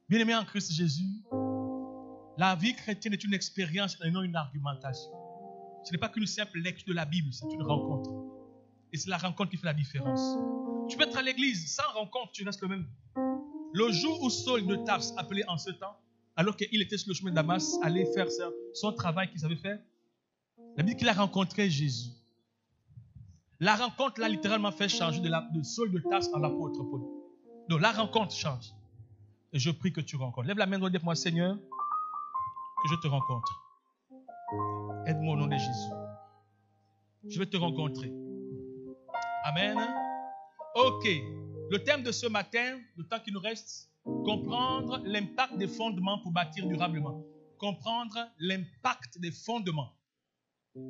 Bien-aimé en Christ Jésus, la vie chrétienne est une expérience et non une argumentation. Ce n'est pas qu'une simple lecture de la Bible, c'est une rencontre. Et c'est la rencontre qui fait la différence. Tu peux être à l'église, sans rencontre, tu restes le même. Le jour où Saul de Tarse, appelé en ce temps, alors qu'il était sur le chemin de Damas, allait faire son travail qu'il savait faire, la Bible dit qu'il a rencontré Jésus. La rencontre l'a littéralement fait changer de Saul de Tarse en l'apôtre Paul. Donc la rencontre change. Et je prie que tu rencontres. Lève la main et dis-moi, Seigneur, que je te rencontre. Aide-moi au nom de Jésus. Je vais te rencontrer. Amen. Ok. Le thème de ce matin, le temps qui nous reste, comprendre l'impact des fondements pour bâtir durablement. Comprendre l'impact des fondements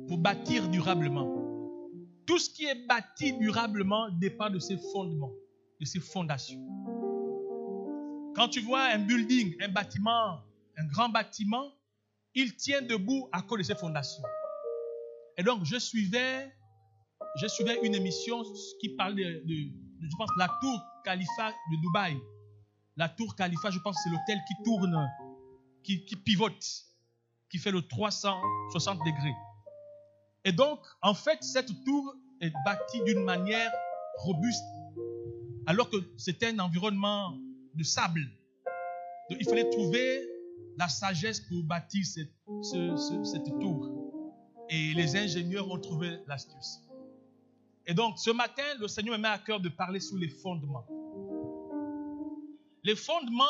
pour bâtir durablement. Tout ce qui est bâti durablement dépend de ses fondements, de ses fondations. Quand tu vois un building, un bâtiment, un grand bâtiment, il tient debout à cause de ses fondations. Et donc, je suivais une émission qui parlait je pense, la tour Khalifa de Dubaï. La tour Khalifa, je pense que c'est l'hôtel qui tourne, qui pivote, qui fait le 360 degrés. Et donc, en fait, cette tour est bâtie d'une manière robuste, alors que c'était un environnement de sable. Donc, il fallait trouver la sagesse pour bâtir cette tour. Et les ingénieurs ont trouvé l'astuce. Et donc, ce matin, le Seigneur me met à cœur de parler sur les fondements. Les fondements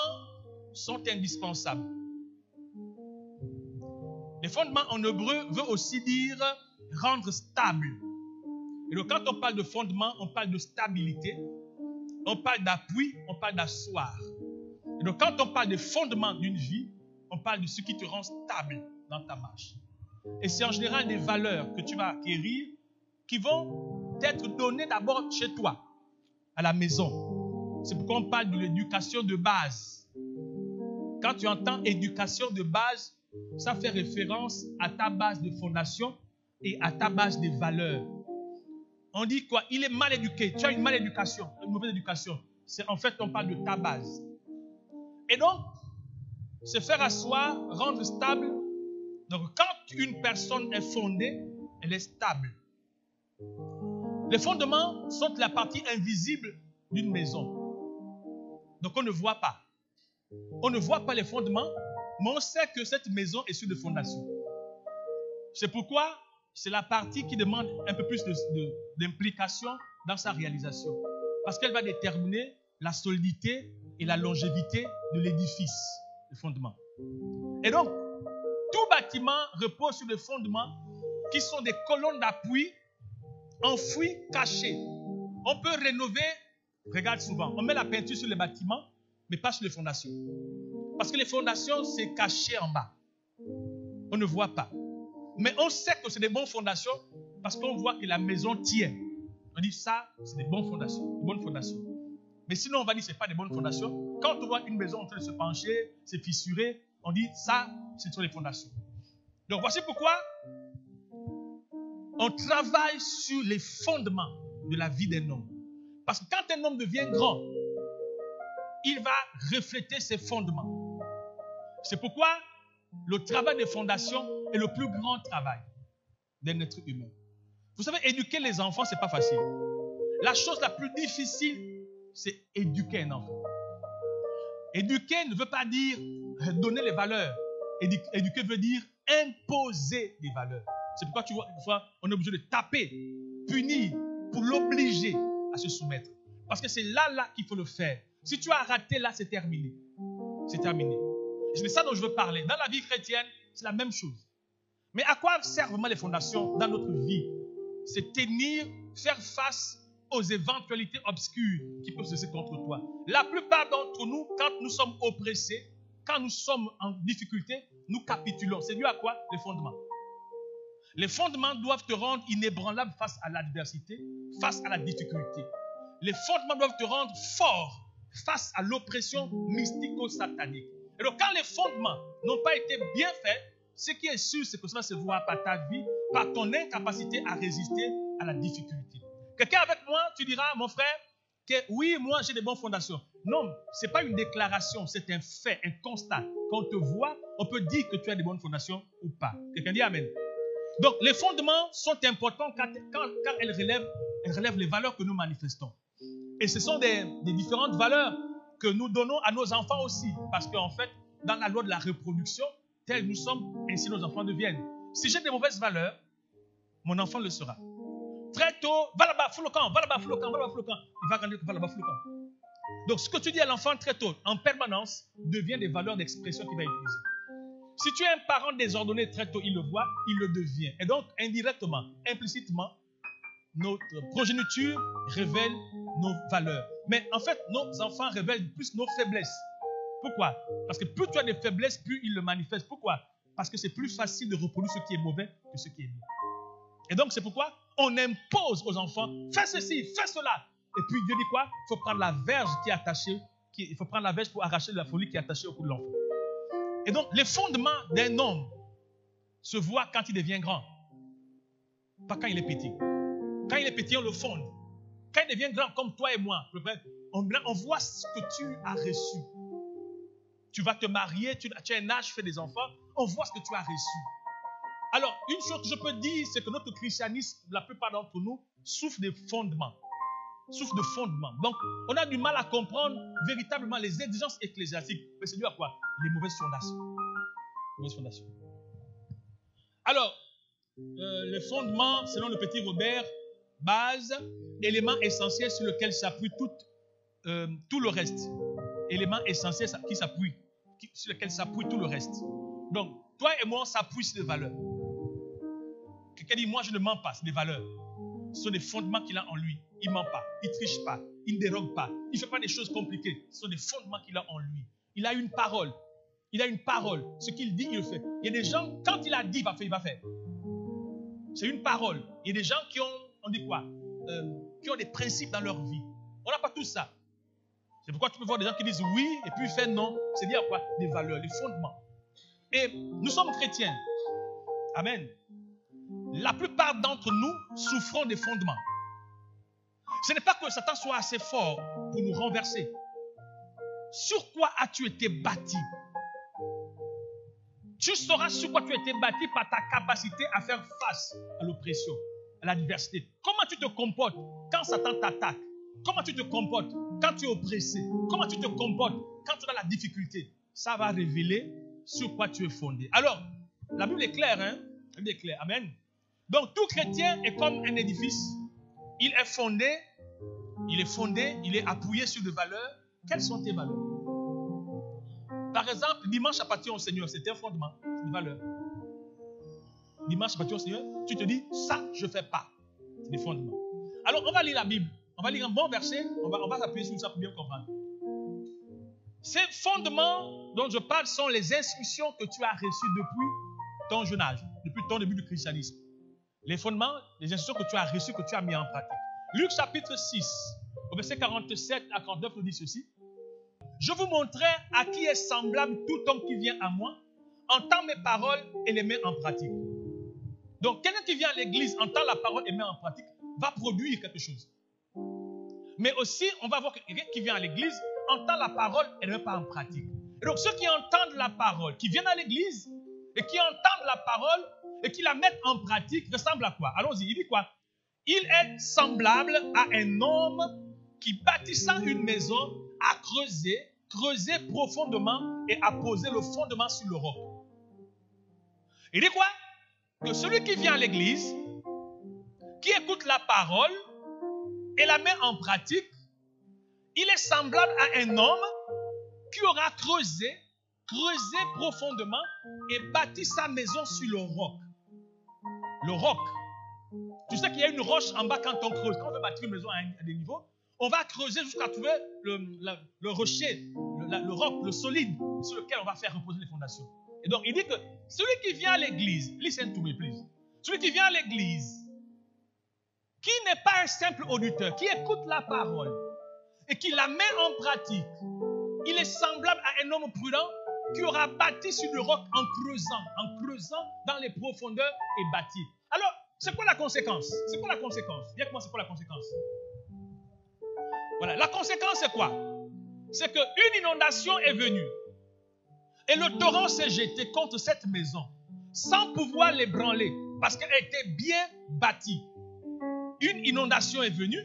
sont indispensables. Les fondements en hébreu veut aussi dire rendre stable. Et donc, quand on parle de fondement, on parle de stabilité, on parle d'appui, on parle d'asseoir. Et donc, quand on parle de fondement d'une vie, on parle de ce qui te rend stable dans ta marche. Et c'est en général des valeurs que tu vas acquérir qui vont être données d'abord chez toi, à la maison. C'est pourquoi on parle de l'éducation de base. Quand tu entends éducation de base, ça fait référence à ta base de fondation et à ta base de valeurs. On dit quoi? Il est mal éduqué. Tu as une mauvaise éducation. En fait, on parle de ta base. Et donc, se faire asseoir, rendre stable. Donc, quand une personne est fondée, elle est stable. Les fondements sont la partie invisible d'une maison. Donc, on ne voit pas. On ne voit pas les fondements, mais on sait que cette maison est sur des fondations. C'est pourquoi c'est la partie qui demande un peu plus d'implication dans sa réalisation. Parce qu'elle va déterminer la solidité et la longévité de l'édifice, le fondement. Et donc, tout bâtiment repose sur des fondements qui sont des colonnes d'appui enfouies, cachées. On peut rénover, regarde souvent, on met la peinture sur les bâtiments, mais pas sur les fondations. Parce que les fondations, c'est caché en bas. On ne voit pas. Mais on sait que c'est des bonnes fondations parce qu'on voit que la maison tient. On dit ça, c'est des bonnes fondations. Mais sinon, on va dire que ce n'est pas des bonnes fondations. Quand on voit une maison en train de se pencher, se fissurer, on dit ça, ce sont les fondations. Donc voici pourquoi on travaille sur les fondements de la vie d'un homme. Parce que quand un homme devient grand, il va refléter ses fondements. C'est pourquoi le travail des fondations est le plus grand travail d'un être humain. Vous savez, éduquer les enfants, ce n'est pas facile. La chose la plus difficile, c'est éduquer un enfant. Éduquer ne veut pas dire donner les valeurs. Éduquer veut dire imposer des valeurs. C'est pourquoi tu vois, une fois, on est obligé de taper, punir, pour l'obliger à se soumettre. Parce que c'est là qu'il faut le faire. Si tu as raté, là, c'est terminé. C'est terminé. C'est de ça dont je veux parler. Dans la vie chrétienne, c'est la même chose. Mais à quoi servent vraiment les fondations dans notre vie? C'est tenir, faire face aux éventualités obscures qui peuvent se passer contre toi. La plupart d'entre nous, quand nous sommes oppressés, quand nous sommes en difficulté, nous capitulons. C'est dû à quoi? Les fondements. Les fondements doivent te rendre inébranlable face à l'adversité, face à la difficulté. Les fondements doivent te rendre fort face à l'oppression mystico-satanique. Et donc, quand les fondements n'ont pas été bien faits, ce qui est sûr, c'est que cela se voit par ta vie, par ton incapacité à résister à la difficulté. Quelqu'un avec moi, tu diras, mon frère, que oui, moi j'ai des bonnes fondations. Non, ce n'est pas une déclaration, c'est un fait, un constat. Quand on te voit, on peut dire que tu as des bonnes fondations ou pas. Quelqu'un dit Amen. Donc, les fondements sont importants car elles relèvent les valeurs que nous manifestons. Et ce sont des différentes valeurs que nous donnons à nos enfants aussi. Parce qu'en fait, dans la loi de la reproduction, tels nous sommes, ainsi nos enfants deviennent. Si j'ai des mauvaises valeurs, mon enfant le sera. Très tôt, va là-bas, fous le camp, va là-bas, fous le camp, va là-bas, fous le camp. Il va grandir, va là-bas, fous le camp. Donc, ce que tu dis à l'enfant très tôt, en permanence, devient des valeurs d'expression qu'il va utiliser. Si tu es un parent désordonné très tôt, il le voit, il le devient. Et donc, indirectement, implicitement, notre progéniture révèle nos valeurs. Mais en fait, nos enfants révèlent plus nos faiblesses. Pourquoi? Parce que plus tu as des faiblesses, plus ils le manifestent. Pourquoi? Parce que c'est plus facile de reproduire ce qui est mauvais que ce qui est bien. Et donc, c'est pourquoi on impose aux enfants, fais ceci, fais cela. Et puis, Dieu dit quoi? Il faut prendre la verge qui est attachée, il faut prendre la verge pour arracher la folie qui est attachée au cou de l'enfant. Et donc, les fondements d'un homme se voient quand il devient grand, pas quand il est petit. Quand il est petit, on le fonde. Quand il devient grand, comme toi et moi, on voit ce que tu as reçu. Tu vas te marier, tu as un âge, tu fais des enfants, on voit ce que tu as reçu. Alors, une chose que je peux dire, c'est que notre christianisme, la plupart d'entre nous, souffre de fondements. Donc, on a du mal à comprendre véritablement les exigences ecclésiastiques. Mais c'est dû à quoi? Les mauvaises fondations. Alors, les fondements, selon le petit Robert, base, élément essentiel sur lequel s'appuie tout le reste. Élément essentiel sur lequel s'appuie tout le reste. Donc, toi et moi, on s'appuie sur des valeurs. Quelqu'un dit, moi je ne mens pas, c'est des valeurs. Ce sont des fondements qu'il a en lui. Il ne ment pas, il ne triche pas, il ne dérogue pas, il ne fait pas des choses compliquées. Ce sont des fondements qu'il a en lui. Il a une parole. Ce qu'il dit, il le fait. Il y a des gens, quand il a dit, il va faire. C'est une parole. Il y a des gens qui ont, on dit quoi? Qui ont des principes dans leur vie. On n'a pas tout ça. C'est pourquoi tu peux voir des gens qui disent oui et puis ils font non. C'est dire quoi? Des valeurs, des fondements. Et nous sommes chrétiens. Amen. La plupart d'entre nous souffrons des fondements. Ce n'est pas que Satan soit assez fort pour nous renverser. Sur quoi as-tu été bâti? Tu sauras sur quoi tu as été bâti par ta capacité à faire face à l'oppression, à l'adversité. Comment tu te comportes quand Satan t'attaque? Comment tu te comportes quand tu es oppressé? Comment tu te comportes quand tu as la difficulté? Ça va révéler sur quoi tu es fondé. Alors, la Bible est claire, hein? La Bible est claire. Amen. Donc, tout chrétien est comme un édifice. Il est fondé, il est appuyé sur des valeurs. Quelles sont tes valeurs? Par exemple, dimanche appartient au Seigneur, c'est un fondement, c'est une valeur. Dimanche appartient au Seigneur, tu te dis, ça, je ne fais pas. C'est des fondements. Alors, on va lire la Bible. On va lire un bon verset, on va s'appuyer sur ça pour bien comprendre. Ces fondements dont je parle sont les instructions que tu as reçues depuis ton jeune âge, depuis ton début du christianisme. Les fondements, les instructions que tu as reçues, que tu as mis en pratique. Luc chapitre 6, au verset 47 à 49, nous dit ceci. Je vous montrerai à qui est semblable tout homme qui vient à moi, entend mes paroles et les met en pratique. Donc, quelqu'un qui vient à l'église, entend la parole et met en pratique, va produire quelque chose. Mais aussi, on va voir que quelqu'un qui vient à l'église, entend la parole et ne met pas en pratique. Et donc, ceux qui entendent la parole, qui viennent à l'église et qui entendent la parole et qui la mettent en pratique, ressemblent à quoi? Allons-y, il dit quoi? Il est semblable à un homme qui, bâtissant une maison, a creusé profondément et a posé le fondement sur le roc. Il dit quoi? Que celui qui vient à l'église, qui écoute la parole et la met en pratique, il est semblable à un homme qui aura creusé profondément et bâti sa maison sur le roc. Le roc. Tu sais qu'il y a une roche en bas quand on creuse. Quand on veut bâtir une maison à des niveaux, on va creuser jusqu'à trouver le rocher, le roc, le solide sur lequel on va faire reposer les fondations. Et donc, il dit que celui qui vient à l'église, listen to me please, celui qui vient à l'église, qui n'est pas un simple auditeur, qui écoute la parole et qui la met en pratique, il est semblable à un homme prudent qui aura bâti sur le roc en creusant dans les profondeurs et bâti. Alors, c'est quoi la conséquence? C'est quoi la conséquence? Dis-moi, c'est quoi la conséquence? Voilà, la conséquence c'est quoi? c'est qu'une inondation est venue. Et le torrent s'est jeté contre cette maison, sans pouvoir l'ébranler, parce qu'elle était bien bâtie. Une inondation est venue,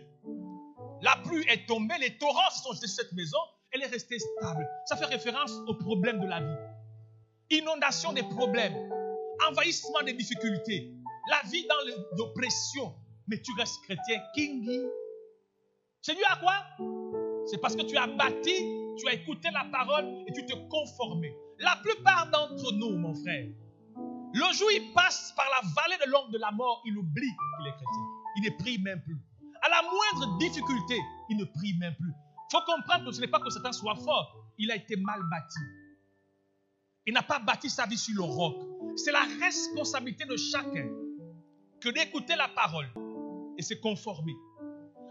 la pluie est tombée, les torrents se sont jetés sur cette maison, elle est restée stable. Ça fait référence aux problèmes de la vie. Inondation des problèmes, envahissement des difficultés, la vie dans l'oppression. Mais tu restes chrétien, kingi. C'est dû à quoi? C'est parce que tu as bâti, tu as écouté la parole et tu te conformais. La plupart d'entre nous, mon frère, le jour où il passe par la vallée de l'ombre de la mort, il oublie qu'il est chrétien. Il ne prie même plus. À la moindre difficulté, il ne prie même plus. Il faut comprendre que ce n'est pas que Satan soit fort, il a été mal bâti. Il n'a pas bâti sa vie sur le roc. C'est la responsabilité de chacun que d'écouter la parole et se conformer.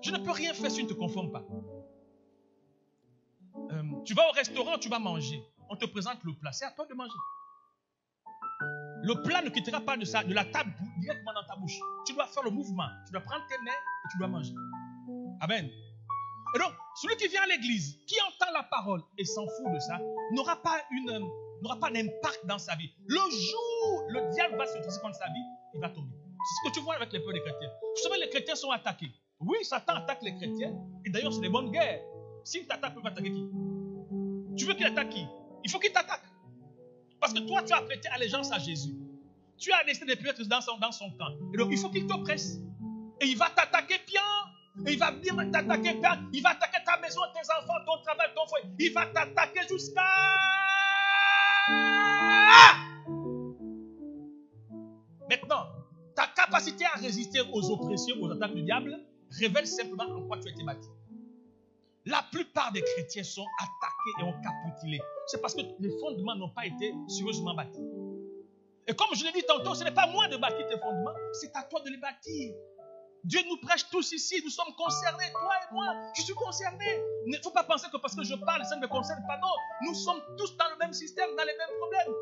Je ne peux rien faire si tu ne te conformes pas. Tu vas au restaurant, tu vas manger. On te présente le plat, c'est à toi de manger. Le plat ne quittera pas de la table directement dans ta bouche. Tu dois faire le mouvement. Tu dois prendre tes mains et tu dois manger. Amen. Et donc, celui qui vient à l'église, qui entend la parole et s'en fout de ça, n'aura pas d'impact dans sa vie. Le jour où le diable va se dresser contre sa vie, il va tomber. C'est ce que tu vois avec les peuples des chrétiens. Vous savez, les chrétiens sont attaqués. Oui, Satan attaque les chrétiens. Et d'ailleurs, c'est des bonnes guerres. S'il t'attaque, il va attaquer qui? Tu veux qu'il attaque qui? Il faut qu'il t'attaque. Parce que toi, tu as prêté allégeance à Jésus. Tu as décidé de être dans son camp. Et donc, il faut qu'il te presse. Et il va t'attaquer bien. Et il va bien t'attaquer bien. Il va attaquer ta maison, tes enfants, ton travail, ton foyer. Il va t'attaquer jusqu'à... Maintenant, ta capacité à résister aux oppressions, aux attaques du diable, révèle simplement en quoi tu as été bâti. La plupart des chrétiens sont attaqués et ont capitulé. C'est parce que les fondements n'ont pas été sérieusement bâtis. Et comme je l'ai dit tantôt, ce n'est pas moi de bâtir tes fondements, c'est à toi de les bâtir. Dieu nous prêche tous ici, nous sommes concernés, toi et moi, je suis concerné. Il ne faut pas penser que parce que je parle, ça ne me concerne pas. Non, nous sommes tous dans le même système, dans les mêmes problèmes.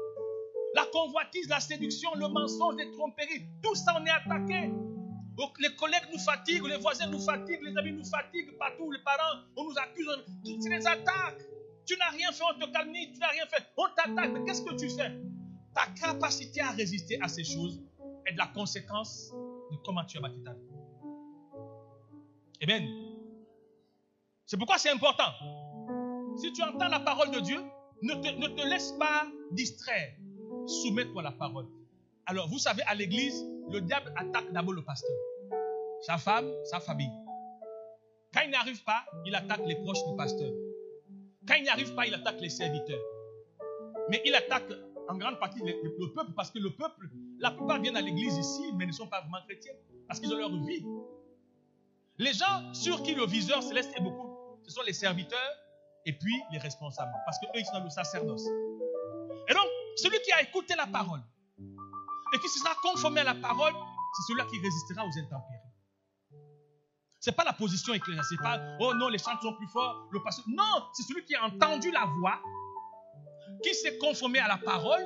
La convoitise, la séduction, le mensonge, les tromperies, tout ça on est attaqué. Donc, les collègues nous fatiguent, les voisins nous fatiguent, les amis nous fatiguent, partout, les parents, on nous accuse, c'est des attaques. Tu n'as rien fait, on te calmie, tu n'as rien fait, on t'attaque, mais qu'est-ce que tu fais? Ta capacité à résister à ces choses est de la conséquence de comment tu as bâti ta vie. Amen. C'est pourquoi c'est important. Si tu entends la parole de Dieu, ne te laisse pas distraire. Soumets-toi à la parole. Alors, vous savez, à l'église, le diable attaque d'abord le pasteur, sa femme, sa famille. Quand il n'arrive pas, il attaque les proches du pasteur. Quand il n'y arrive pas, il attaque les serviteurs. Mais il attaque en grande partie le peuple, parce que le peuple, la plupart viennent à l'église ici, mais ne sont pas vraiment chrétiens, parce qu'ils ont leur vie. Les gens sur qui le viseur céleste est beaucoup, ce sont les serviteurs et puis les responsables, parce qu'eux, ils sont dans le sacerdoce. Et donc, celui qui a écouté la parole et qui se sera conformé à la parole, c'est celui-là qui résistera aux intempéries. Ce n'est pas la position ecclésiastique, c'est pas, oh non, les chants sont plus forts, le pasteur. Non, c'est celui qui a entendu la voix, qui s'est conformé à la parole,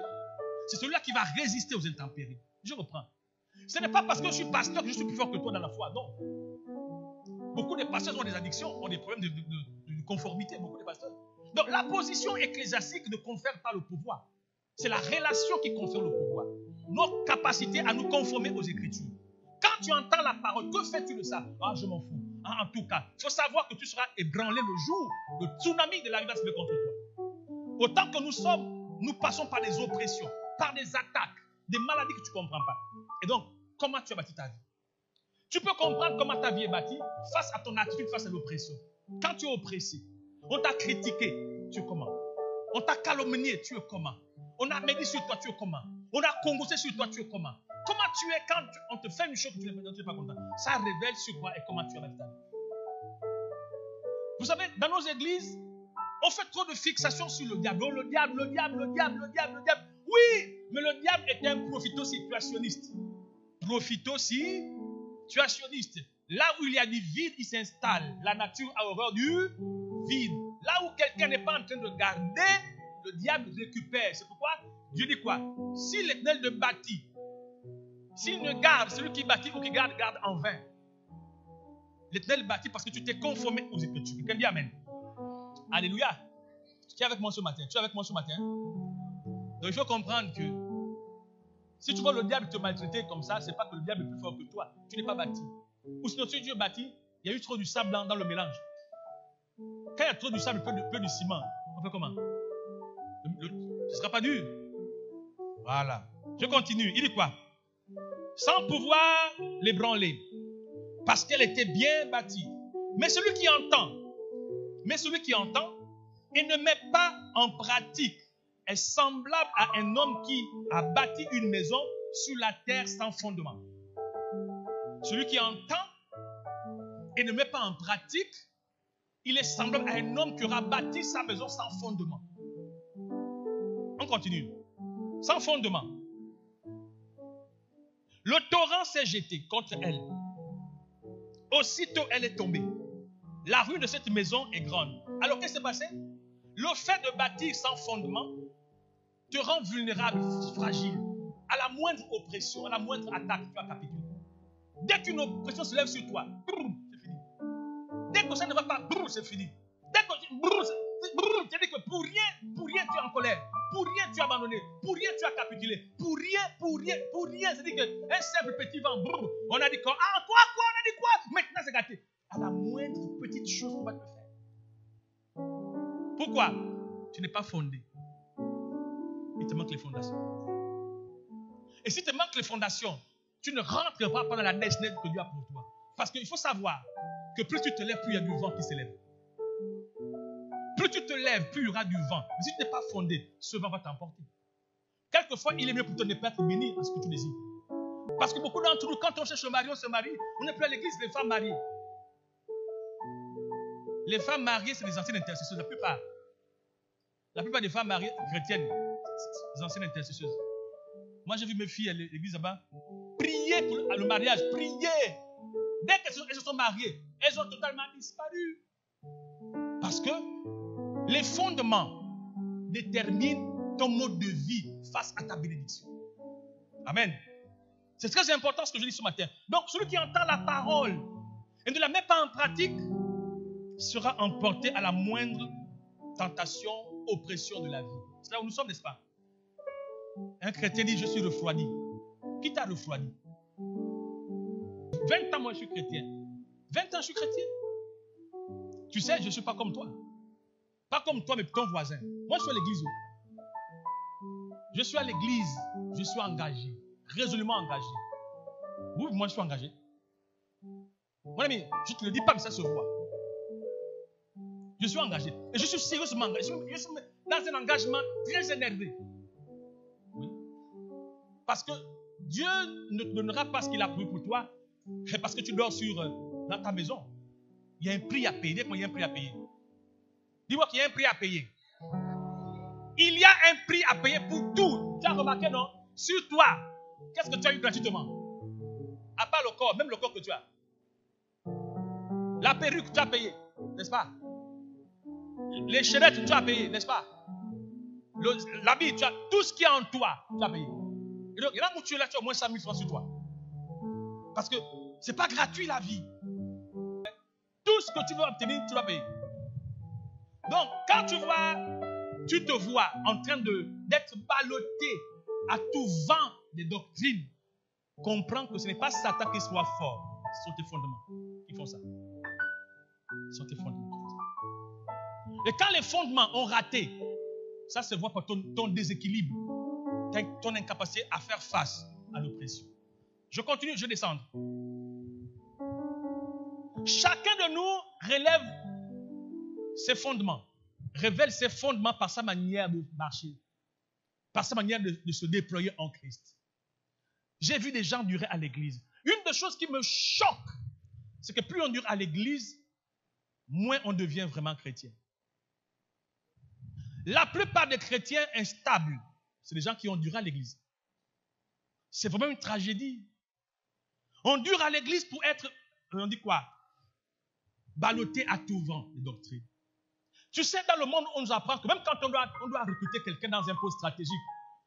c'est celui-là qui va résister aux intempéries. Je reprends. Ce n'est pas parce que je suis pasteur que je suis plus fort que toi dans la foi, non. Beaucoup de pasteurs ont des addictions, ont des problèmes de conformité, beaucoup de pasteurs. Donc la position ecclésiastique ne confère pas le pouvoir. C'est la relation qui confère le pouvoir. Notre capacité à nous conformer aux Écritures. Quand tu entends la parole, que fais-tu de ça? Ah, je m'en fous. En tout cas, il faut savoir que tu seras ébranlé le jour où le tsunami de la vie va se lever contre toi. Autant que nous passons par des oppressions, par des attaques, des maladies que tu ne comprends pas. Et donc, comment tu as bâti ta vie? Tu peux comprendre comment ta vie est bâtie face à ton attitude, face à l'oppression. Quand tu es oppressé, on t'a critiqué, tu es comment? On t'a calomnié, tu es comment? On a médit sur toi, tu es comment? On a congossé sur toi, tu es comment? Comment tu es quand on te fait une chose que tu n'es pas content? Ça révèle sur quoi et comment tu as bâti ta vie. Vous savez, dans nos églises, on fait trop de fixation sur le diable. Oh, le diable. Oui, mais le diable est un profito-situationniste. Profito-situationniste. Là où il y a du vide, il s'installe. La nature a horreur du vide. Là où quelqu'un n'est pas en train de garder, le diable récupère. C'est pourquoi Dieu dit quoi? Si l'Éternel ne bâtit, s'il ne garde, celui qui bâtit ou qui garde en vain. L'Éternel bâtit parce que tu t'es conformé aux Écritures. Quelqu'un dit Amen. Alléluia. Tu es avec moi ce matin? Tu es avec moi ce matin? Donc il faut comprendre que si tu vois le diable te maltraiter comme ça, ce n'est pas que le diable est plus fort que toi. Tu n'es pas bâti. Ou sinon, si Dieu est bâti, il y a eu trop du sable dans le mélange. Quand il y a trop du sable, peu du ciment, on fait comment? Ce ne sera pas dur. Voilà. Je continue. Il dit quoi? Sans pouvoir l'ébranler, parce qu'elle était bien bâtie. Mais celui qui entend et ne met pas en pratique est semblable à un homme qui a bâti une maison sur la terre sans fondement. Celui qui entend et ne met pas en pratique, il est semblable à un homme qui aura bâti sa maison sans fondement. On continue. Sans fondement. Le torrent s'est jeté contre elle. Aussitôt, elle est tombée. La ruine de cette maison est grande. Alors, qu'est-ce qui s'est passé? Le fait de bâtir sans fondement te rend vulnérable, fragile. À la moindre oppression, à la moindre attaque, tu vas capituler. Dès qu'une oppression se lève sur toi, c'est fini. Dès que ça ne va pas, c'est fini. Dès que c'est-à-dire que pour rien tu es en colère. Pour rien tu es abandonné. Pour rien tu as capitulé. Pour rien. C'est-à-dire qu'un simple petit vent, on a dit quoi? Ah, quoi? On a dit quoi? Maintenant c'est gâté. À la moindre petite chose qu'on va te faire. Pourquoi? Tu n'es pas fondé. Il te manque les fondations. Et si te manque les fondations, tu ne rentres pas pendant la neige que Dieu a pour toi. Parce qu'il faut savoir que plus tu te lèves, plus il y a du vent qui s'élève. Plus tu te lèves, plus il y aura du vent. Mais si tu n'es pas fondé, ce vent va t'emporter. Quelquefois, il est mieux pour toi de ne pas être béni à ce que tu désires. Parce que beaucoup d'entre nous, quand on cherche le mari, on se marie. On n'est plus à l'église, les femmes mariées. Les femmes mariées, c'est les anciennes intercesseuses, la plupart. La plupart des femmes mariées chrétiennes, c'est les anciennes intercesseuses. Moi, j'ai vu mes filles à l'église là-bas prier pour le mariage, prier. Dès qu'elles se sont mariées, elles ont totalement disparu. Parce que les fondements déterminent ton mode de vie face à ta bénédiction. Amen. C'est très important ce que je dis ce matin. Donc, celui qui entend la parole et ne la met pas en pratique sera emporté à la moindre tentation, oppression de la vie. C'est là où nous sommes, n'est-ce pas? Un chrétien dit, je suis refroidi. Qui t'a refroidi? 20 ans, moi, je suis chrétien. 20 ans, je suis chrétien. Tu sais, je ne suis pas comme toi. Pas comme toi, mais ton voisin. Moi, je suis à l'église. Je suis à l'église. Je suis engagé. Résolument engagé. Oui, moi, je suis engagé. Mon ami, je ne te le dis pas, mais ça se voit. Je suis engagé. Et je suis sérieusement engagé. Je suis dans un engagement très énervé. Oui. Parce que Dieu ne te donnera pas ce qu'il a prévu pour toi. Parce que tu dors dans ta maison. Il y a un prix à payer. Dis-moi, il y a un prix à payer. Dis-moi qu'il y a un prix à payer. Il y a un prix à payer pour tout. Tu as remarqué, non? Sur toi, qu'est-ce que tu as eu gratuitement? À part le corps, même le corps que tu as. La perruque, tu as payé, n'est-ce pas? Les chaînettes, tu as payé, n'est-ce pas? L'habit, tu as tout ce qui est en toi, tu as payé. Et donc, là où tu es là, tu as au moins 100 000 francs sur toi. Parce que ce n'est pas gratuit la vie. Tout ce que tu veux obtenir, tu vas payer. Donc, quand tu te vois en train d'être ballotté à tout vent des doctrines, comprends que ce n'est pas Satan qui soit fort, ce sont tes fondements qui font ça. Ce sont tes fondements. Et quand les fondements ont raté, ça se voit par ton déséquilibre, ton incapacité à faire face à l'oppression. Je continue, je descends. Chacun de nous relève ses fondements, révèle ses fondements par sa manière de marcher, par sa manière de se déployer en Christ. J'ai vu des gens durer à l'église. Une des choses qui me choque, c'est que plus on dure à l'église, moins on devient vraiment chrétien. La plupart des chrétiens instables, c'est des gens qui ont duré à l'église. C'est vraiment une tragédie. On dure à l'église pour être, on dit quoi? Ballotté à tout vent de doctrine. Tu sais, dans le monde, on nous apprend que même quand on doit recruter quelqu'un dans un poste stratégique,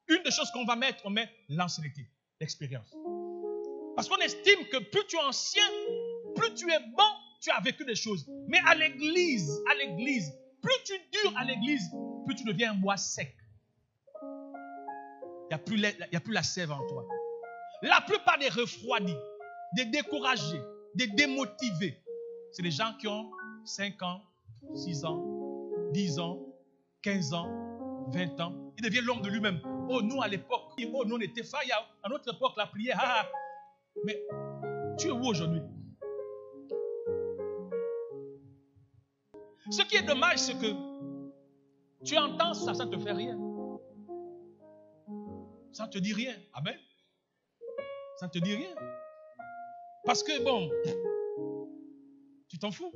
une des choses qu'on va mettre, on met l'ancienneté, l'expérience. Parce qu'on estime que plus tu es ancien, plus tu es bon, tu as vécu des choses. Mais à l'église, Plus tu dures à l'église, plus tu deviens un bois sec. Il n'y a plus la sève en toi. La plupart des refroidis, des découragés, des démotivés, c'est des gens qui ont 5 ans, 6 ans, 10 ans, 15 ans, 20 ans. Il devient l'homme de lui-même. Oh, nous à l'époque, oh, nous on était failles. À notre époque, la prière. Mais tu es où aujourd'hui? Ce qui est dommage, c'est que tu entends ça, ça ne te fait rien. Ça ne te dit rien. Amen. Ça ne te dit rien. Parce que bon, tu t'en fous.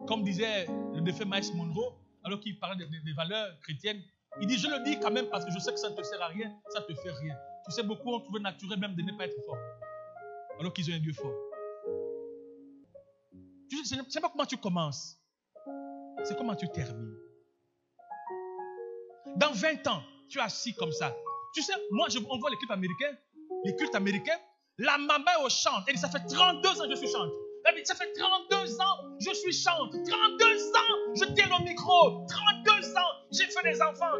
Comme disait le défunt Miles Monroe, alors qu'il parlait des valeurs chrétiennes, il dit, je le dis quand même parce que je sais que ça ne te sert à rien, ça ne te fait rien. Tu sais, beaucoup ont trouvé naturel même de ne pas être fort, alors qu'ils ont un Dieu fort. Tu sais, c'est pas comment tu commences, c'est comment tu termines. Dans 20 ans, tu es assis comme ça. Tu sais, moi, on voit les cultes américains, la maman est au chant. Elle dit, ça fait 32 ans que je suis chante. Elle dit, ça fait 32 ans, je suis chante. 32 ans, je tiens le micro. 32 ans, j'ai fait des enfants.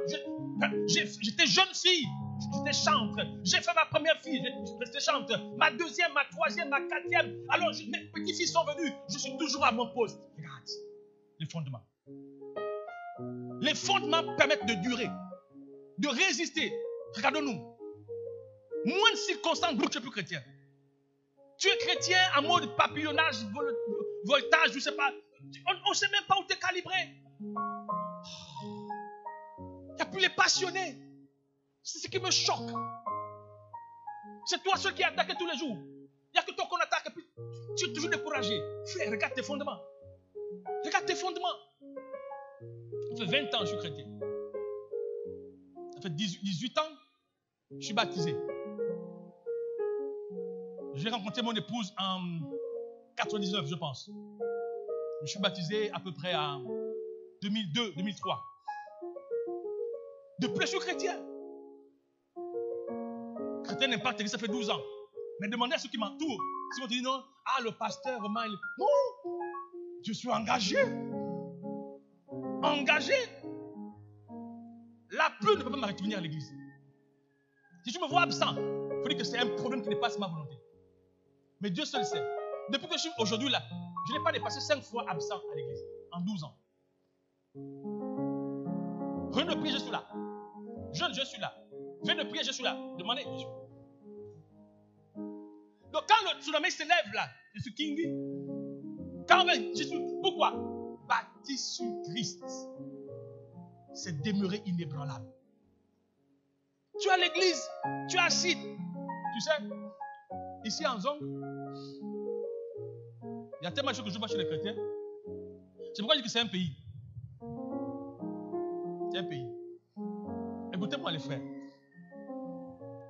J'étais jeune fille, j'étais chante. J'ai fait ma première fille, j'étais chante. Ma deuxième, ma troisième, ma quatrième. Alors, mes petits-fils sont venus. Je suis toujours à mon poste. Regarde, les fondements. Les fondements permettent de durer, de résister. Regardons-nous. Moins de circonstances, tu n'es plus chrétien. Tu es chrétien en mode papillonnage, voltage, je ne sais pas. On ne sait même pas où tu es calibré. Il n'y a plus les passionnés. C'est ce qui me choque. C'est toi seul qui attaque tous les jours. Il n'y a que toi qu'on attaque et puis tu es toujours découragé. Frère, regarde tes fondements. Regarde tes fondements. Ça fait 20 ans que je suis chrétien. Ça fait 18 ans je suis baptisé. J'ai rencontré mon épouse en 99, je pense. Je suis baptisé à peu près en 2002, 2003. Depuis, je suis chrétien. Chrétien n'impact, ça fait 12 ans. Mais demandez à ceux qui m'entourent. Si on te dit non, le pasteur, vraiment, non, je suis engagé. Engagé. La pluie ne peut pas m'arrêter de venir à l'église. Si tu me vois absent, il faut dire que c'est un problème qui dépasse ma volonté. Mais Dieu seul sait. Depuis que je suis aujourd'hui là, je n'ai pas dépassé 5 fois absent à l'église en 12 ans. Rien de prier, je suis là. Jeune, je suis là. Viens de prier, je suis là. Demandez, je suis là. Donc quand le tsunami s'élève là, je suis Kingi. Je suis, pourquoi? Bâti sur Christ. C'est demeurer inébranlable. Tu es à l'église, tu es assis. Tu sais, ici en Zong, il y a tellement de choses que je vois chez les chrétiens. C'est pourquoi je dis que c'est un pays. C'est un pays. Écoutez-moi les frères.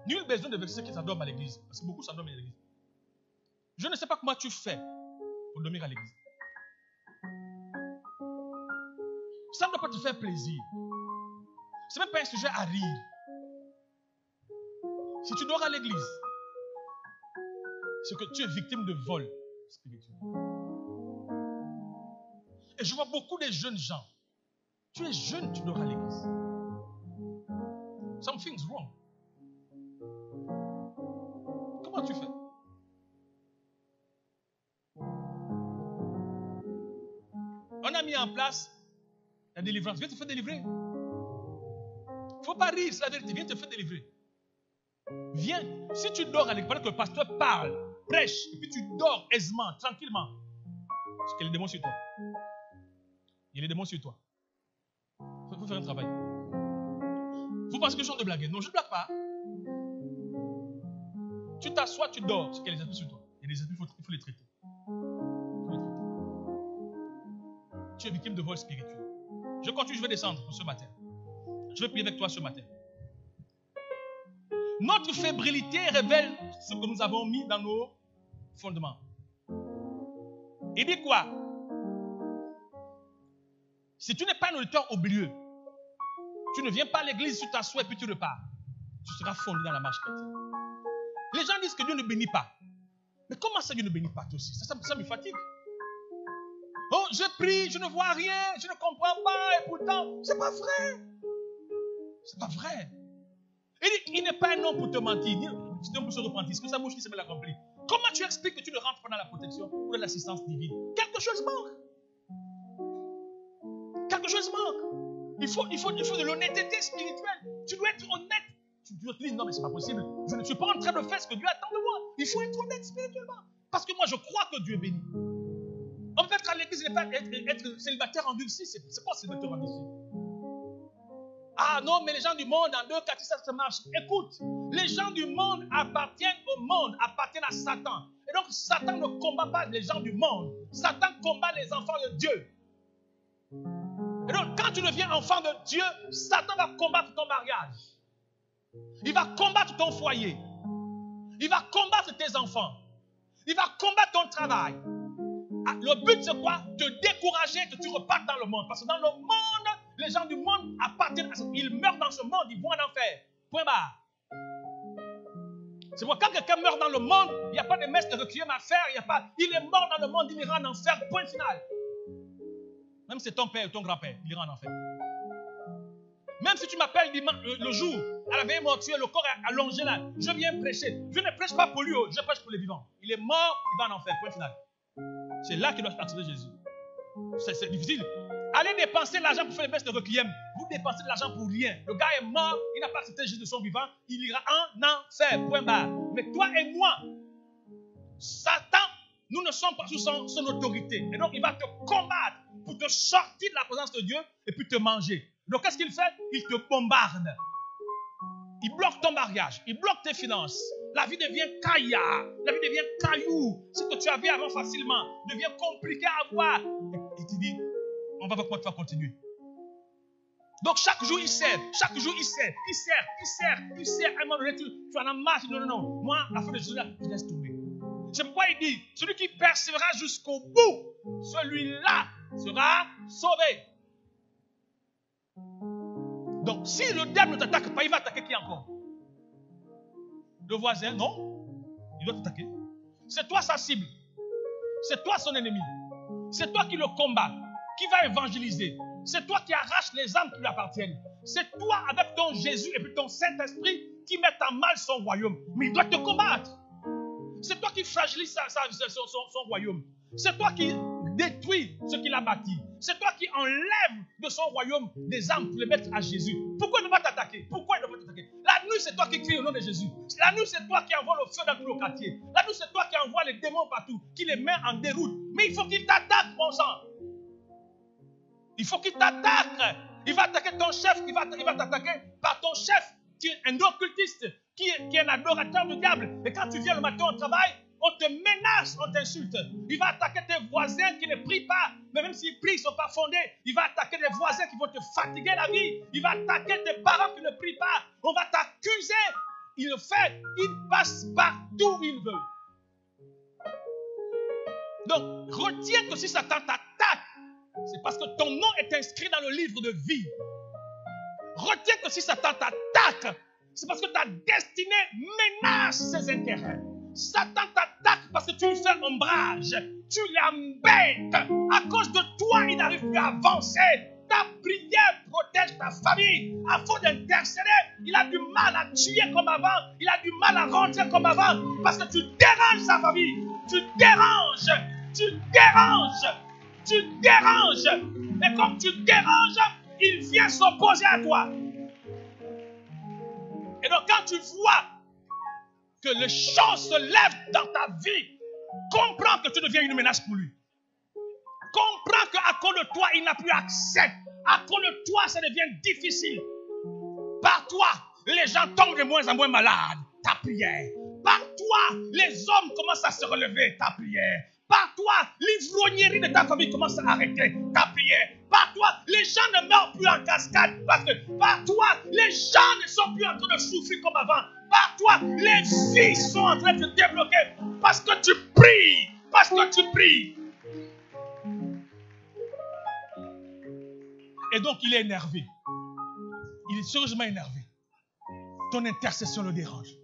Nul besoin de verser qui s'endorment à l'église. Parce que beaucoup s'endorment à l'église. Je ne sais pas comment tu fais pour dormir à l'église. Ça ne doit pas te faire plaisir. Ce n'est même pas un sujet à rire. Si tu dors à l'église, c'est que tu es victime de vol spirituel. Et je vois beaucoup de jeunes gens. Tu es jeune, tu dors à l'église. Something's wrong. Comment tu fais? On a mis en place la délivrance. Viens te faire délivrer. Il ne faut pas rire, c'est la vérité. Viens te faire délivrer. Viens. Si tu dors à l'église, pendant que le pasteur parle, prêche, et puis tu dors aisément, tranquillement, c'est qu'il y a les démons sur toi. Il y a les démons sur toi. Il faut faire un travail. Vous pensez que je suis en train de blaguer? Non, je ne blague pas. Tu t'assois, tu dors, c'est qu'il y a les esprits sur toi. Il y a des esprits, il faut les traiter. Tu es victime de vol spirituel. Je continue, je vais descendre pour ce matin. Je vais prier avec toi ce matin. Notre fébrilité révèle ce que nous avons mis dans nos fondements. Il dit quoi? Si tu n'es pas un auditeur oublieux, tu ne viens pas à l'église, tu t'assois et puis tu repars. Tu seras fondu dans la marche chrétienne. Les gens disent que Dieu ne bénit pas. Mais comment ça Dieu ne bénit pas toi aussi? Ça me fatigue. Oh, je prie, je ne vois rien, je ne comprends pas, et pourtant, c'est pas vrai. C'est pas vrai. Il n'est pas un homme pour te mentir, ni un homme pour se repentir. Ce que sa bouche qui se met l'accomplir. Comment tu expliques que tu ne rentres pas dans la protection ou dans l'assistance divine? Quelque chose manque. Quelque chose manque. Il faut de l'honnêteté spirituelle. Tu dois être honnête. Tu dois te dire, non, mais c'est pas possible. Je ne suis pas en train de faire ce que Dieu attend de moi. Il faut être honnête spirituellement. Parce que moi, je crois que Dieu est béni. On peut être à l'église et pas être célibataire en Dieu. C'est quoi célibataire en Dieu? Ah non, mais les gens du monde, en 2, 4, ça marche. Écoute, les gens du monde appartiennent au monde, appartiennent à Satan. Et donc, Satan ne combat pas les gens du monde. Satan combat les enfants de Dieu. Et donc, quand tu deviens enfant de Dieu, Satan va combattre ton mariage. Il va combattre ton foyer. Il va combattre tes enfants. Il va combattre ton travail. Le but, c'est quoi? Te décourager que tu repartes dans le monde. Parce que dans le monde, les gens du monde appartiennent à ça. Ils meurent dans ce monde, ils vont en enfer. Point barre. C'est pourquoi quand quelqu'un meurt dans le monde, il n'y a pas de messe de requiem à faire. Il est mort dans le monde, il ira en enfer. Point final. Même si c'est ton père ou ton grand-père, il ira en enfer. Même si tu m'appelles le jour, à la veille mortuaire, le corps est allongé là, je viens prêcher. Je ne prêche pas pour lui, je prêche pour les vivants. Il est mort, il va en enfer. Point final. C'est là qu'il doit accepter Jésus. C'est difficile. Allez dépenser l'argent pour faire les messes de requiem. Vous dépensez de l'argent pour rien. Le gars est mort, il n'a pas accepté Jésus de son vivant, il ira en enfer. Point barre. Mais toi et moi, Satan, nous ne sommes pas sous son autorité. Et donc il va te combattre pour te sortir de la présence de Dieu et puis te manger. Donc qu'est-ce qu'il fait? Il te bombarde. Il bloque ton mariage, il bloque tes finances. La vie devient caillard, la vie devient caillou. Ce que tu avais avant facilement devient compliqué à avoir. Et il te dit, on va voir comment tu vas continuer. Donc chaque jour il sert, chaque jour il sert. À un moment donné, tu en as marre, tu dis non. Moi, à la fin de Jésus, je laisse tomber. C'est pourquoi il dit, celui qui persévérera jusqu'au bout, celui-là sera sauvé. Donc, si le diable ne t'attaque pas, il va attaquer qui encore? Le voisin, non? Il doit t'attaquer. C'est toi sa cible. C'est toi son ennemi. C'est toi qui le combats, qui va évangéliser. C'est toi qui arrache les âmes qui lui appartiennent. C'est toi avec ton Jésus et puis ton Saint-Esprit qui met en mal son royaume. Mais il doit te combattre. C'est toi qui fragilise son royaume. C'est toi qui détruis ce qu'il a bâti. C'est toi qui enlèves de son royaume des âmes pour les mettre à Jésus. Pourquoi il ne va pas t'attaquer? Pourquoi il ne va pas t'attaquer? La nuit, c'est toi qui cries au nom de Jésus. La nuit, c'est toi qui envoie le feu dans tout le quartier. La nuit, c'est toi qui envoie les démons partout, qui les met en déroute. Mais il faut qu'il t'attaque, mon sang. Il faut qu'il t'attaque. Il va attaquer ton chef. Il va t'attaquer par ton chef, qui est un occultiste, qui est un adorateur du diable. Et quand tu viens le matin au travail, on te menace, on t'insulte. Il va attaquer tes voisins qui ne prient pas. Mais même s'ils prient, ils ne sont pas fondés. Il va attaquer des voisins qui vont te fatiguer la vie. Il va attaquer tes parents qui ne prient pas. On va t'accuser. Il le fait. Il passe partout où il veut. Donc, retiens que si Satan t'attaque, c'est parce que ton nom est inscrit dans le livre de vie. Retiens que si Satan t'attaque, c'est parce que ta destinée menace ses intérêts. Satan t'attaque parce que tu lui fais ombrage. Tu l'embêtes. À cause de toi, il n'arrive plus à avancer. Ta prière protège ta famille. À force d'intercéder, il a du mal à tuer comme avant. Il a du mal à rentrer comme avant. Parce que tu déranges sa famille. Tu déranges. Et comme tu déranges, il vient s'opposer à toi. Et donc quand tu vois que les choses se lèvent dans ta vie, comprends que tu deviens une menace pour lui. Comprends qu'à cause de toi, il n'a plus accès. À cause de toi, ça devient difficile. Par toi, les gens tombent de moins en moins malades. Ta prière. Par toi, les hommes commencent à se relever. Ta prière. Par toi, l'ivrognerie de ta famille commence à arrêter. Ta prière. Par toi, les gens ne meurent plus en cascade. Parce que par toi, les gens ne sont plus en train de souffrir comme avant. Par toi, les vies sont en train de se débloquer. Parce que tu pries. Parce que tu pries. Et donc, il est énervé. Il est sérieusement énervé. Ton intercession le dérange.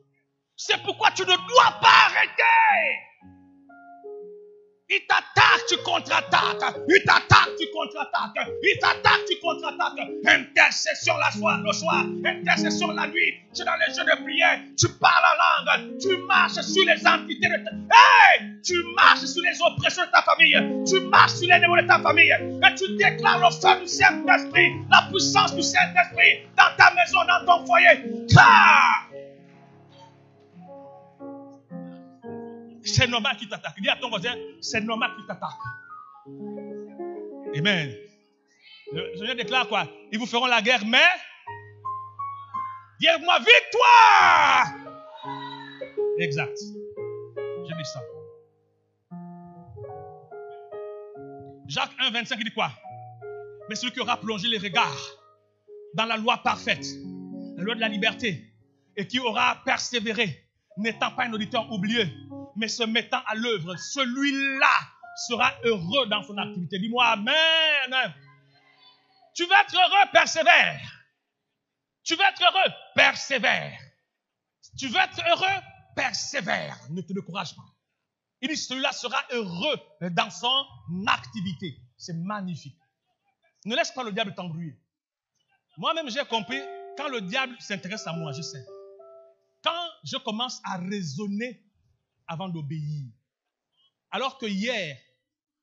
C'est pourquoi tu ne dois pas arrêter. Il t'attaque, tu contre-attaques. Il t'attaque, tu contre-attaques. Il t'attaque, tu contre-attaques. Intercession le soir. Intercession la nuit. Tu es dans les jeux de prière. Tu parles la langue. Tu marches sur les entités de ta... Hey! Tu marches sur les oppressions de ta famille. Tu marches sur les démons de ta famille. Et tu déclares le feu du Saint-Esprit. La puissance du Saint-Esprit dans ta maison, dans ton foyer. Car c'est normal qu'il t'attaque. Dis à ton voisin, c'est normal qu'il t'attaque. Amen. Le Seigneur déclare quoi? Ils vous feront la guerre, mais dis-moi victoire. Exact. Je dis ça. Jacques 1, 25, il dit quoi? Mais celui qui aura plongé les regards dans la loi parfaite, la loi de la liberté, et qui aura persévéré, n'étant pas un auditeur oublieux, mais se mettant à l'œuvre, celui-là sera heureux dans son activité. Dis-moi amen. Tu veux être heureux, persévère. Tu veux être heureux, persévère. Tu veux être heureux, persévère. Ne te décourage pas. Il dit, celui-là sera heureux dans son activité. C'est magnifique. Ne laisse pas le diable t'embrouiller. Moi-même, j'ai compris, quand le diable s'intéresse à moi, je sais. Quand je commence à raisonner avant d'obéir, alors que hier,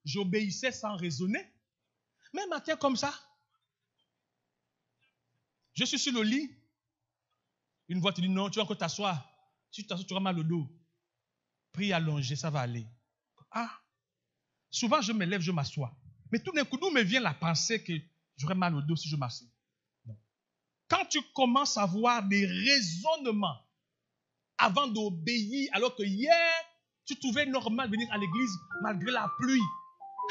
j'obéissais sans raisonner, mais matin comme ça, je suis sur le lit, une voix te dit non, tu vas encore t'asseoir. Si tu t'assois, tu auras mal au dos. Prie allongé, ça va aller. Ah, souvent je me lève, je m'assois. Mais tout d'un coup, d'où me vient la pensée que j'aurais mal au dos si je m'assois? Quand tu commences à avoir des raisonnements avant d'obéir, alors que hier, tu trouvais normal de venir à l'église malgré la pluie.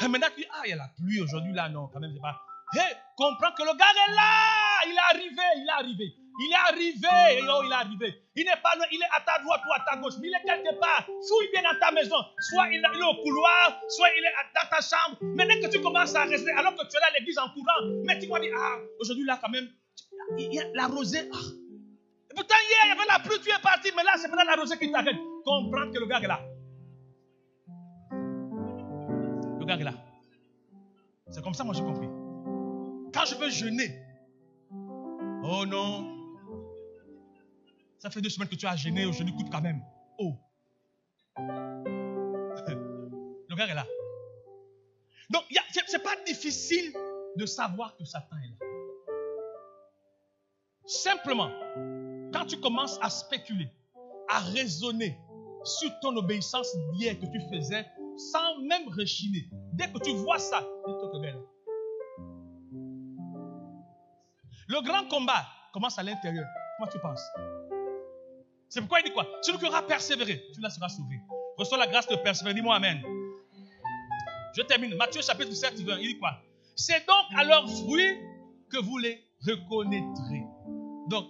Et maintenant, tu dis, ah, il y a la pluie aujourd'hui, là, non, quand même, c'est pas. Hé, comprends que le gars est là, il est arrivé. Il est arrivé, Il n'est pas là, il est à ta droite ou à ta gauche, mais il est quelque part. Soit il vient dans ta maison, soit il est au couloir, soit il est dans ta chambre. Mais dès que tu commences à raisonner, alors que tu es là à l'église en courant, mais tu vas dire, ah, aujourd'hui, là, quand même, il y a la rosée. Ah. Et pourtant, hier, il y avait la pluie, tu es parti, mais là, c'est maintenant la rosée qui t'arrête. Comprends que le gars est là. Le gars est là. C'est comme ça, moi, j'ai compris. Quand je veux jeûner, oh non, ça fait 2 semaines que tu as jeûné, au jeûne coûte quand même. Oh. Le gars est là. Donc, ce n'est pas difficile de savoir que Satan est là. Simplement, quand tu commences à spéculer, à raisonner sur ton obéissance d'hier que tu faisais, sans même rechiner, dès que tu vois ça, dis-toi que belle. Le grand combat commence à l'intérieur. Comment tu penses? C'est pourquoi il dit quoi? Celui qui aura persévéré, celui-là sera sauvé. Reçois la grâce de persévérer. Dis-moi amen. Je termine. Matthieu chapitre 7, 20. Il dit quoi? C'est donc à leurs fruits que vous les reconnaîtrez. Donc,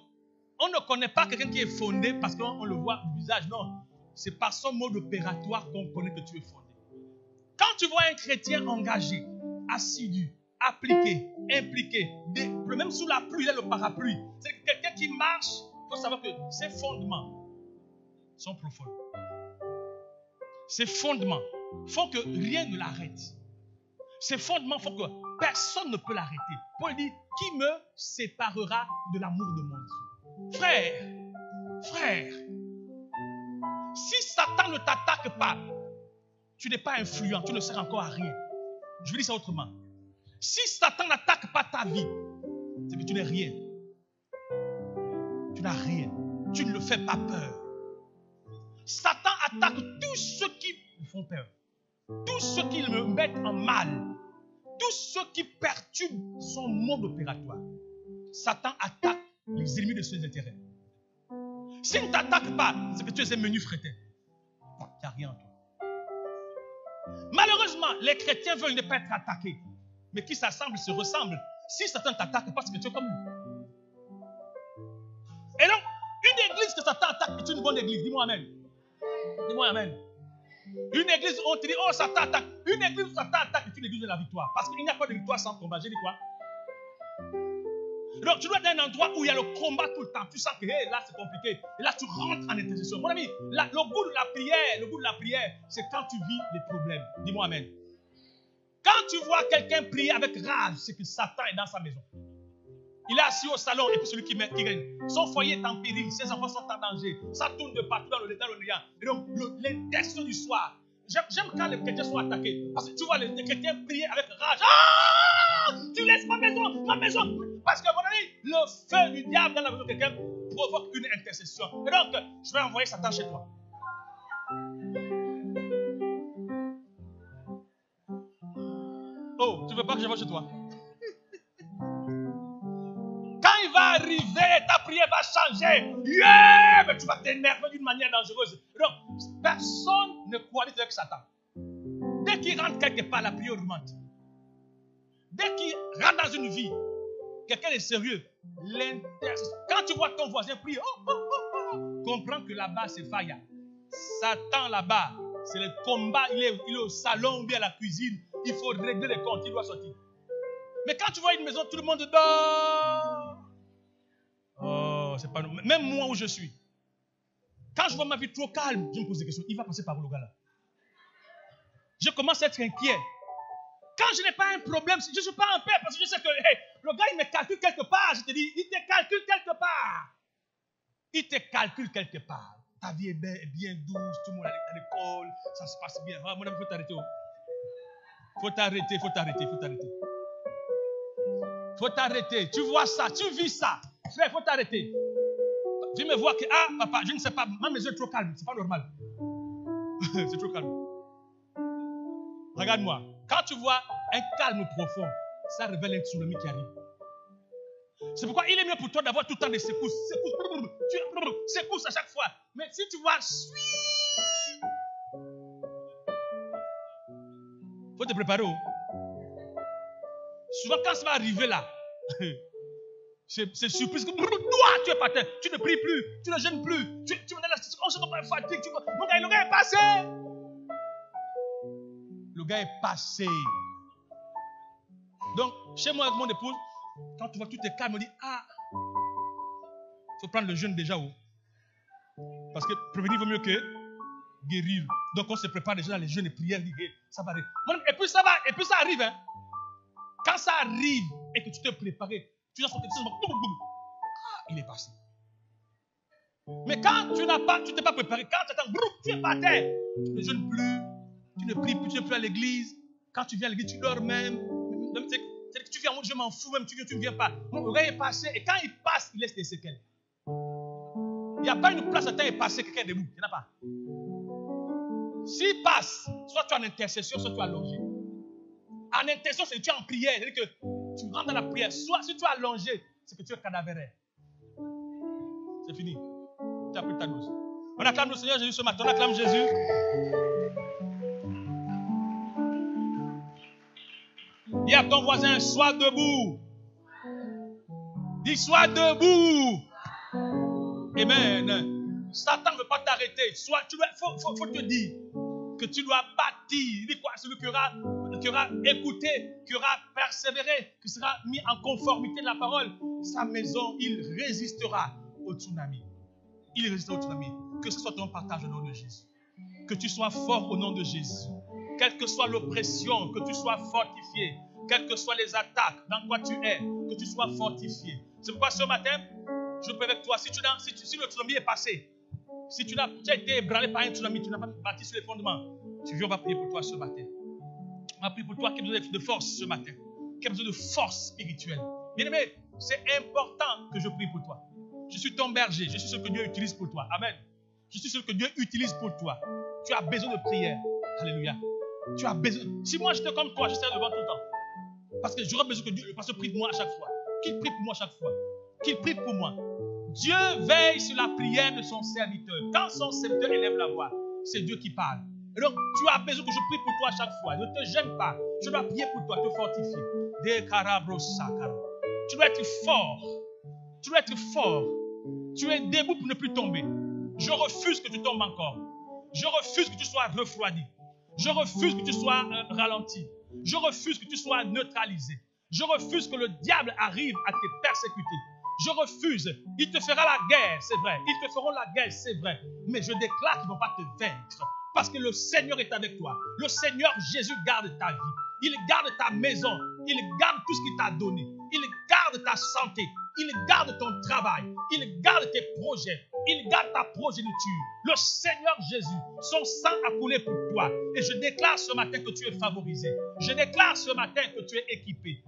on ne connaît pas quelqu'un qui est fondé parce qu'on le voit du visage. Non. C'est par son mode opératoire qu'on connaît que tu es fondé. Quand tu vois un chrétien engagé, assidu, appliqué, impliqué, même sous la pluie, il a le parapluie. C'est quelqu'un qui marche. Il faut savoir que ses fondements sont profonds. Ces fondements font que rien ne l'arrête. Ces fondements font que personne ne peut l'arrêter. Paul dit, qui me séparera de l'amour de mon Dieu? Frère, si Satan ne t'attaque pas, tu n'es pas influent, tu ne sers encore à rien. Je vais dire ça autrement. Si Satan n'attaque pas ta vie, c'est que tu n'es rien. Tu n'as rien. Tu ne le fais pas peur. Satan attaque tous ceux qui me font peur. Tous ceux qui me mettent en mal. Tous ceux qui perturbent son mode opératoire. Satan attaque les ennemis de ses intérêts. S'il ne t'attaque pas, c'est que tu es un menu frétin. Il n'y a rien en toi. Malheureusement, les chrétiens veulent ne pas être attaqués. Mais qui s'assemblent se ressemblent. Si Satan t'attaque, parce que tu es comme lui. Et donc, une église que Satan attaque est une bonne église. Dis-moi amen. Dis-moi amen. Une église où on te dit, oh Satan attaque. Une église où Satan attaque est une église de la victoire. Parce qu'il n'y a pas de victoire sans combat. J'ai dit quoi? Donc, tu dois être dans un endroit où il y a le combat tout le temps. Tu sens que hey, là, c'est compliqué. Et là, tu rentres en intercession. Mon ami, le goût de la prière, c'est quand tu vis les problèmes. Dis-moi amen. Quand tu vois quelqu'un prier avec rage, c'est que Satan est dans sa maison. Il est assis au salon et puis celui qui règne. Son foyer est en péril, ses enfants sont en danger. Ça tourne de partout dans le néant. Et donc, l'intercession du soir. J'aime quand les chrétiens sont attaqués. Parce que tu vois les chrétiens prier avec rage. Ah! Tu laisses ma maison, ma maison. Parce que, mon ami, le feu du diable dans la maison de quelqu'un provoque une intercession. Et donc, je vais envoyer Satan chez toi. Oh, tu veux pas que je vais chez toi? Quand il va arriver, ta prière va changer. Yeah! Mais tu vas t'énerver d'une manière dangereuse. Donc, personne ne cohabite avec Satan. Dès qu'il rentre quelque part, la prière augmente. Dès qu'il rentre dans une vie, quelqu'un est sérieux. L'intercession. Quand tu vois ton voisin prier, comprends que là-bas, c'est fire. Satan là-bas, c'est le combat. Il est au salon ou bien à la cuisine. Il faut régler les comptes. Il doit sortir. Mais quand tu vois une maison, tout le monde dort. Oh, c'est pas normal. Même moi où je suis. Quand je vois ma vie trop calme, je me pose des questions. Il va passer par où le gars là? Je commence à être inquiet. Quand je n'ai pas un problème, je ne suis pas en paix parce que je sais que hey, le gars il me calcule quelque part. Je te dis, il te calcule quelque part. Il te calcule quelque part. Ta vie est bien douce, tout le monde est à l'école, ça se passe bien. Ah, mon ami, il faut t'arrêter. Faut t'arrêter. Tu vois ça, tu vis ça. Frère, il faut t'arrêter. Tu me vois que, papa, je ne sais pas, ma maison est trop calme. C'est pas normal. C'est trop calme. Regarde-moi. Quand tu vois un calme profond, ça révèle un tsunami qui arrive. C'est pourquoi il est mieux pour toi d'avoir tout le temps des secousses. Secousses à chaque fois. Mais si tu vois, faut te préparer. Souvent, quand ça va arriver là, c'est surprise que toi, tu es par terre. Tu ne pries plus, tu ne jeûnes plus. Tu me donnes la situation, on se comprend fatigue. Mon gars, le gars est passé. Le gars est passé. Donc, chez moi, avec mon épouse, quand tu vois que tout est calme, on dit, il faut prendre le jeûne déjà. Parce que prévenir vaut mieux que guérir. Donc, on se prépare déjà dans les jeûnes et prières, ça va arriver. Et puis ça arrive. Hein. Quand ça arrive et que tu t'es préparé, tu as il est passé. Mais quand tu t'es pas préparé, quand tu attends, tu es par terre, tu ne jeûnes plus, tu ne pries plus, tu ne plus à l'église. Quand tu viens à l'église, tu dors même. C'est que tu viens, moi je m'en fous même, tu ne viens pas. Mon gars est passé et quand il passe, il laisse des séquelles. Il n'y a pas une place à terre est passé, quelqu'un est debout. Il n'y en a pas. S'il passe, soit tu es en intercession, soit tu es allongé. En intercession, c'est que tu es en prière. C'est-à-dire que tu rentres dans la prière. Soit si tu es allongé, c'est que tu es cadavéraire. C'est fini. Tu as pris ta dose. On acclame le Seigneur Jésus ce matin. On acclame Jésus. Dis à ton voisin, sois debout. Dis, sois debout. Amen. Satan ne veut pas t'arrêter. Faut te dire que tu dois bâtir. Dis quoi? Celui qui aura écouté, qui aura persévéré, qui sera mis en conformité de la parole, sa maison, il résistera au tsunami. Il résistera au tsunami. Que ce soit ton partage au nom de Jésus. Que tu sois fort au nom de Jésus. Quelle que soit l'oppression, que tu sois fortifié. Quelles que soient les attaques dans quoi tu es, que tu sois fortifié. C'est pourquoi ce matin, je prie avec toi, si le tsunami est passé, si tu as été ébranlé par un tsunami, tu n'as pas bâti sur les fondements, tu viens, on va prier pour toi ce matin. On va prier pour toi qui a besoin de force ce matin, qui a besoin de force spirituelle. Bien-aimé, c'est important que je prie pour toi. Je suis ton berger, je suis ce que Dieu utilise pour toi. Amen. Je suis ce que Dieu utilise pour toi. Tu as besoin de prière. Alléluia. Tu as besoin. Si moi j'étais comme toi, je serais devant tout le temps. Parce que j'aurais besoin que Dieu, le pasteur prie pour moi à chaque fois. Qu'il prie pour moi à chaque fois. Qu'il prie pour moi. Dieu veille sur la prière de son serviteur. Quand son serviteur élève la voix, c'est Dieu qui parle. Et donc, tu as besoin que je prie pour toi à chaque fois. Ne te gêne pas. Je dois prier pour toi, te fortifier. Tu dois être fort. Tu dois être fort. Tu es debout pour ne plus tomber. Je refuse que tu tombes encore. Je refuse que tu sois refroidi. Je refuse que tu sois ralenti. Je refuse que tu sois neutralisé. Je refuse que le diable arrive à te persécuter. Je refuse. Il te fera la guerre, c'est vrai. Ils te feront la guerre, c'est vrai. Mais je déclare qu'ils ne vont pas te vaincre. Parce que le Seigneur est avec toi. Le Seigneur Jésus garde ta vie. Il garde ta maison. Il garde tout ce qu'il t'a donné. Il garde ta santé. Il garde ton travail. Il garde tes projets. Il garde ta progéniture. Le Seigneur Jésus, son sang a coulé pour toi. Et je déclare ce matin que tu es favorisé. Je déclare ce matin que tu es équipé.